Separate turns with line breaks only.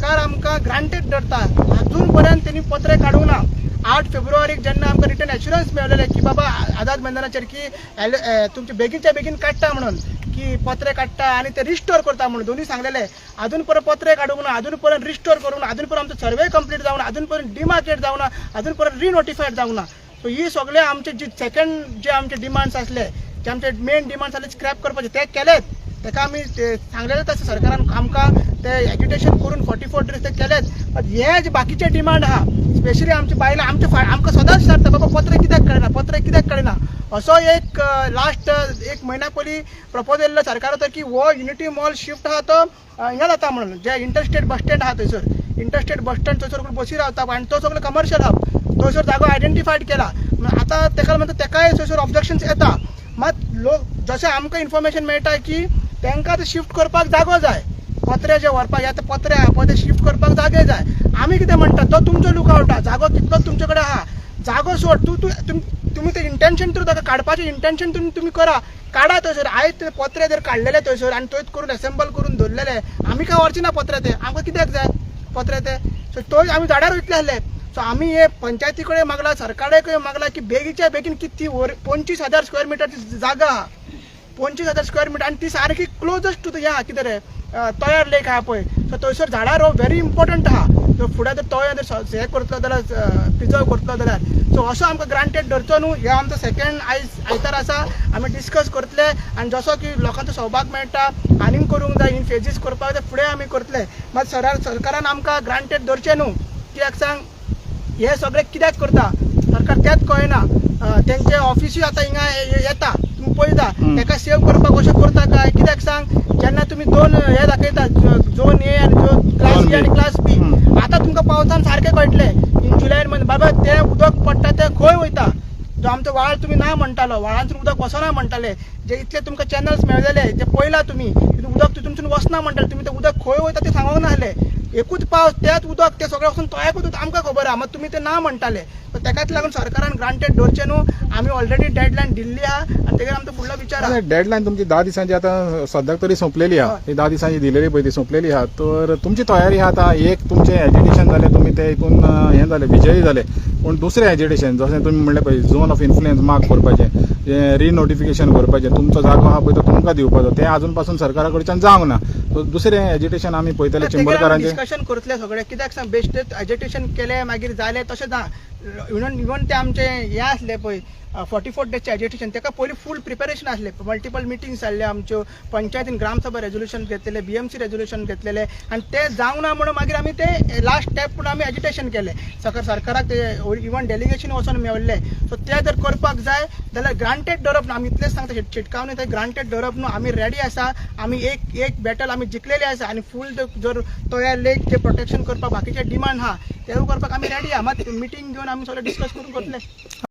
सरकार आमकां ग्रांटेड धरता अजून पर्यंत त्यांनी पत्र काढूंक ना। 8 फेब्रुवारीक जेन्ना आमकां रिटर्न एश्युरन्स मेळलेले की बाबा आझाद मैदानाचेर की तुमचे बेगीनच्या बेगीन काडटा म्हणून की पत्रे काडटा आणि ते रिस्टोर करता म्हणून दोन्ही सांगलेले। अजून पर्यंत पत्रे काडूंक ना, अजून पर्यंत रिस्टोर करूंक ना, अजून पर्यंत आमचो सर्वे कंप्लीट जावना, अजून पर्यंत डिमार्केट जावना, अजून पर्यंत रिनोटिफाईड जावना। सो ही सगळे आमचे जे सेकंड जे आमचे डिमांड्स आसले, जे आमचे मेन डिमांड्स आसले स्क्रॅप करपाचे ते केलेत। तेका आमी सांगलेले तशें सरकारान आमकां ते एज्युटेशन करून 44 डेज ते केलेत। बट हे जे बाकीचे डिमांड आहा स्पेशली आमची बायलां आमकां सदांच विचारता बाबा पत्र कित्याक कळना, पत्र कित्याक कळना। असो एक लास्ट एक महिना पयलीं प्रपोज येयल्लो सरकाराचो की हो युनिटी मॉल शिफ्ट आहा तो हिंगा जाता म्हणून जे इंटरस्टेट बस स्टँड आहा थंयसर इंटरस्टेट बस स्टँड थंयसर बसी रावता आनी तो सगळो कमर्शियल हब थंयसर जागो आयडेंटिफायड केला। आतां तेका म्हणटा तेकाय थंयसर ऑब्जेक्शन्स येता। मात लोक जशें आमकां इन्फॉर्मेशन मेळटा की तांकां ते शिफ्ट करपाक जागो जाय, पत्रे जे व्हरपाक या ते पत्रे आहा पळय ते शिफ्ट करपाक जागे जाय। आमी कितें म्हणटा तो तुमचो लुकआउट आहा, जागो कितलो तुमचे कडेन आहा, जागो सोड तुम्ही ते इंटेन्शन थ्रू ताका काडपाचें इंटेन्शन तुम्ही करा, काडा थंयसर। आयज ते पत्रे जर काडलेले थंयसर आनी थंयच करून असेंबल करून दवरलेले आमी काय व्हरची ना पत्रे, ते आमकां कित्याक जाय पत्रे ते। सो तो आमी झाडार वयतले आसले। सो आमी हे पंचायती कडेन मागला, सरकाराकय मागला की बेगीच्या बेगीन किती 25,000 स्क्वेअर मिटरची जागा आहा, 25,000 स्क्वेअर मिटर आनी ती सारकी क्लोजस्ट टू ह्या कितें रे तयार लेक आहा पळय। सो थंयसर झाडार हो व्हेरी इम्पॉर्टंट आहा। सो फुडें जर तो हे करतलो जाल्यार प्रिजर्व करतलो जाल्यार सो असो आमकां ग्रांटेड धरचो न्हू। हे आमचो सेकंड आयतार आसा, आमी डिस्कस करतले आनी जसो की लोकांचो सहभाग मेळटा आनीक करूंक जाय इन फेजीस करपाक ते फुडें आमी करतले। मात सरकारान आमकां ग्रांटेड धरचें न्हू। कित्याक सांग हे सगळे कित्याक करता सरकार तेच कळना। तेंचे ऑफिसूय आतां हिंगा येता तुम्ही पळयता ताका सेव करपाक कशें करता काय। कित्याक सांग जेन्ना तुमी दोन हे दाखयता झोन ए आनी क्लास बी आनी क्लास बी, आतां तुमकां पावसान सारकें कळटलें इन जुलय म्हण बाबा तें उदक पडटा तें खंय वयता। जो आमचो व्हाळ तुमी ना म्हणटालो, व्हाळांतून उदक वचना म्हणटाले, जे इतले तुमकां चॅनल्स मेळलेले ते पळयला तुमी उदक तुमच्यान वचना म्हणटाले, तुमी तें उदक खंय वयता तें सांगूंक नासलें। एकूच पावस तेच उदक ते सगळें वचून तळ्याकूच आमकां खबर आहा, मात तुमी ते ना म्हणटाले। सो तेकाच लागून सरकारान ग्रांटेड धरचें न्हू। आमी ऑलरेडी डेडलायन दिल्ली आहा आनी तेजेर आमचो फुडलो विचार आहा।
डेडलायन तुमची 10 दिसांची आतां सद्याक तरी सोंपलेली आहा, ती 10 दिसांची दिलेली पळय ती सोंपलेली आहा। तर तुमची तयारी आहा आतां एक तुमचें एज्युटेशन जालें, तुमी ते हितून हें जालें विजयी जाले, पूण दुसरें एज्युटेशन जशें तुमी म्हणलें पळय झोन ऑफ इन्फ्लुएन्स मार्क करपाचें, जें रिनोटिफिकेशन करपाचें, तुमचो जागो आहा पळय तो तुमकां दिवपाचो, तें आजून पासून सरकारा कडच्यान जावंक ना। सो दुसरें एज्युटेशन आमी पळयतले चिंबरकारांचें
डिस्कशन करतले सगळे। कित्याक सांग बेस्ट एज्युटेशन केलें मागीर जालें तशें ना। इवन ते आमचे हे आसले पळय 44 डेजचे एज्युटेशन तेका पयलीं फूल प्रिपेरेशन आसले, मल्टिपल मिटिंग्स जाल्ले आमच्यो, पंचायतीन ग्रामसभा रेजोल्युशन घेतलेले, BMC रेजोल्युशन घेतलेले आनी ते जावंक ना म्हणून मागीर आमी ते लास्ट स्टेप म्हणून आमी एज्युटेशन केलें। सरकाराक ते इवन डेलिगेशन वचून मेळ्ळें। सो ते जर करपाक जाय जाल्यार ग्रांटेड धरप ना। आमी इतलेंच सांगता चिटकावनी ते ग्रांटेड धरप न्हू। आमी रेडी आसा, आमी एक बॅटल आमी जिखलेली आसा आनी फूल जर तो ह्या लेक जे प्रोटेक्शन करपाक बाकीचे डिमांड आहा ते करपाक आमी रेडी आहा। मात मिटींग घेवन आमी सगळे डिस्कस करून करतले।